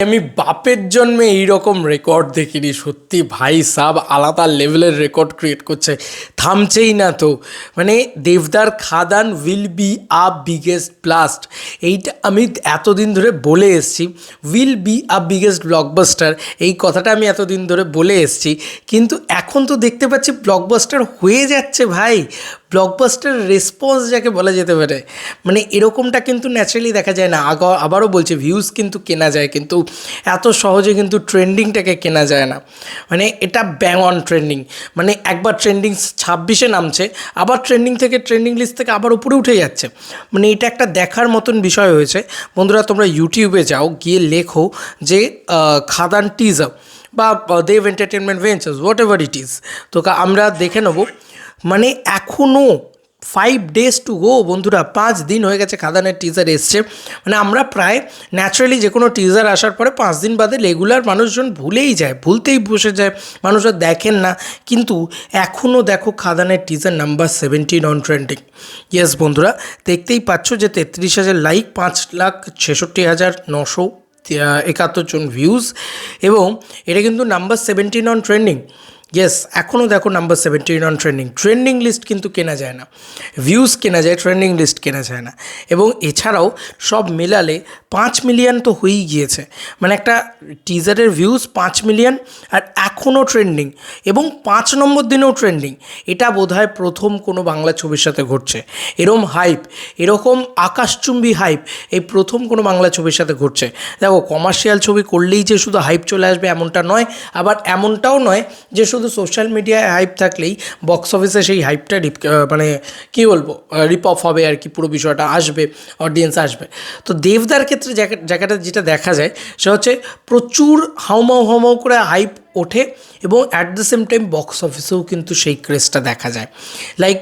আমি বাপের জন্মে এইরকম রেকর্ড দেখিনি। সত্যি ভাই সাব আলাদা লেভেলের রেকর্ড ক্রিয়েট করছে, থামছেই না তো। মানে দেবদার Khadaan will be a biggest blast, এইটা আমি এতদিন ধরে বলে এসেছি। Will be a biggest blockbuster, এই কথাটা আমি এতদিন ধরে বলে এসেছি, কিন্তু এখন তো দেখতে পাচ্ছি ব্লকবাস্টার হয়ে যাচ্ছে ভাই। ব্লকবাস্টার রেসপন্স যাকে বলা যেতে পারে, মানে এরকমটা কিন্তু ন্যাচারালি দেখা যায় না। আবারও বলছি, ভিউজ কিন্তু কেনা যায়, কিন্তু এত সহজে কিন্তু ট্রেন্ডিংটাকে কেনা যায় না। মানে এটা ব্যাং অন ট্রেন্ডিং, মানে একবার ট্রেন্ডিং 26-এ নামছে, আবার ট্রেন্ডিং লিস্ট থেকে আবার উপরে উঠে যাচ্ছে। মানে এটা একটা দেখার মতন বিষয় হয়েছে। বন্ধুরা, তোমরা ইউটিউবে যাও, গিয়ে লেখো যে খাদান টিজার বা Dev entertainment ventures, whatever it is, তো আমরা দেখে নেবো। মানে এখনও 5 days টু গো বন্ধুরা, 5 দিন হয়ে গেছে খাদানের টিজার এসছে। মানে আমরা প্রায় ন্যাচারালি যে কোনো টিজার আসার পরে 5 দিন বাদে রেগুলার মানুষজন ভুলতেই বসে যায়, মানুষরা দেখেন না। কিন্তু এখনও দেখো খাদানের teaser number 17 on trending. Yes বন্ধুরা, দেখতেই পাচ্ছ যে 33,000 লাইক, 5,66,971 জন ভিউজ, এবং এটা কিন্তু নাম্বার 17 অন ট্রেন্ডিং। ইয়েস, এখনও দেখো number 17 on trending. Trending list কিন্তু কেনা যায় না, ভিউজ কেনা যায়, ট্রেন্ডিং লিস্ট কেনা যায় না। এবং এছাড়াও সব মেলালে 5 মিলিয়ন তো হয়েই গিয়েছে। মানে একটা টিজারের ভিউজ 5 মিলিয়ন, আর এখনও ট্রেন্ডিং, এবং 5 নম্বর দিনেও ট্রেন্ডিং। এটা বোধহয় প্রথম কোনো বাংলা ছবির সাথে ঘটছে এরকম হাইপ, এরকম আকাশচুম্বী হাইপ এই প্রথম কোনো বাংলা ছবির সাথে ঘটছে। দেখো, কমার্শিয়াল ছবি করলেই যে শুধু হাইপ চলে আসবে এমনটা নয়, আবার এমনটাও নয় যে শুধু সোশ্যাল মিডিয়ায় হাইপ থাকলেই বক্স অফিসে সেই হাইপটা মানে কী বলবো, রিপ অফ হবে আর কি, পুরো বিষয়টা আসবে, অডিয়েন্স আসবে। তো দেবদার ক্ষেত্রে জায়গাটা যেটা দেখা যায় সেটা হচ্ছে প্রচুর হাউমাউ করে হাইপ ওঠে, এবং at the same time box অফিসেও কিন্তু সেই ক্রেজটা দেখা যায়। লাইক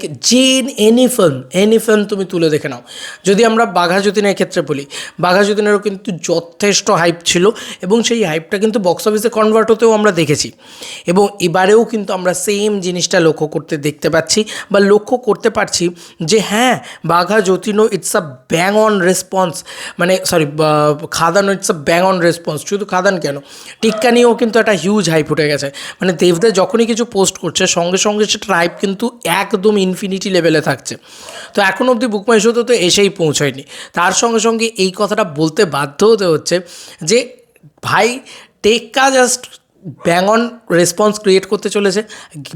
এনি ফিল্ম তুমি তুলে দেখে নাও। যদি আমরা বাঘা যতীনের ক্ষেত্রে বলি, বাঘা যতীনেরও কিন্তু যথেষ্ট হাইপ ছিল, এবং সেই হাইপটা কিন্তু বক্স অফিসে কনভার্ট হতেও আমরা দেখেছি। এবং এবারেও কিন্তু আমরা সেম জিনিসটা দেখতে পাচ্ছি বা লক্ষ্য করতে পারছি যে হ্যাঁ, বাঘা যতীনও it's a bang on response, মানে খাদানও it's a bang on response. শুধু খাদান কেন, টিক্কা নিয়েও কিন্তু একটা হিউজ হাইপ উঠে গেছে। মানে দেবদা যখনই কিছু পোস্ট করছে সঙ্গে সঙ্গে সেটা হাইপ কিন্তু একদম ইনফিনিটি লেভেলে থাকছে। তো এখন অবধি বুক মাই শোতে তো এসেই পৌঁছায়নি। তার সঙ্গে সঙ্গে এই কথাটা বলতে বাধ্য হতে হচ্ছে যে ভাই, টেক্কা just bang on response create করতে চলেছে।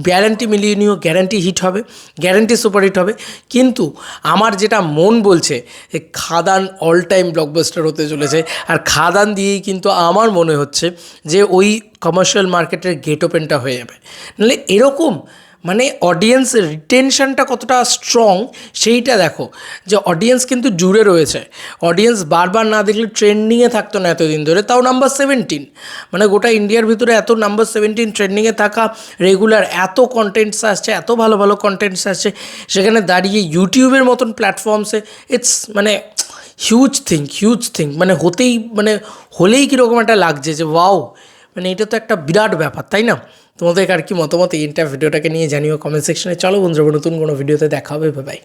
গ্যারান্টি মিলিয়ে নিও, গ্যারান্টি হিট হবে, গ্যারান্টি সুপার হিট হবে। কিন্তু আমার যেটা মন বলছে যে খাদান অল টাইম ব্লকবাস্টার হতে চলেছে, আর খাদান দিয়েই কিন্তু আমার মনে হচ্ছে যে ওই কমার্শিয়াল মার্কেটের গেট ওপেনটা হয়ে যাবে। নাহলে এরকম মানে অডিয়েন্স রিটেনশনটা কতটা স্ট্রং সেইটা দেখো, যে অডিয়েন্স কিন্তু জুড়ে রয়েছে। অডিয়েন্স বারবার না দেখলে ট্রেন্ডিংয়ে থাকতো না এতদিন ধরে, তাও নাম্বার 17। মানে গোটা ইন্ডিয়ার ভিতরে এত নাম্বার 17 ট্রেন্ডিংয়ে থাকা, রেগুলার এত কন্টেন্টস আসছে, এত ভালো ভালো কন্টেন্টস আসছে, সেখানে দাঁড়িয়ে ইউটিউবের মতন প্ল্যাটফর্মসে ইটস মানে হিউজ থিং। মানে হলেই কীরকম একটা লাগছে যে ওয়াও, মানে এটা তো একটা বিরাট ব্যাপার, তাই না? তোমাদের আর কি মতামত এই ভিডিওটাকে নিয়ে জানিও কমেন্ট সেকশনে। চলো বন্ধুরা, নতুন কোনো ভিডিওতে দেখা হবে, বাই।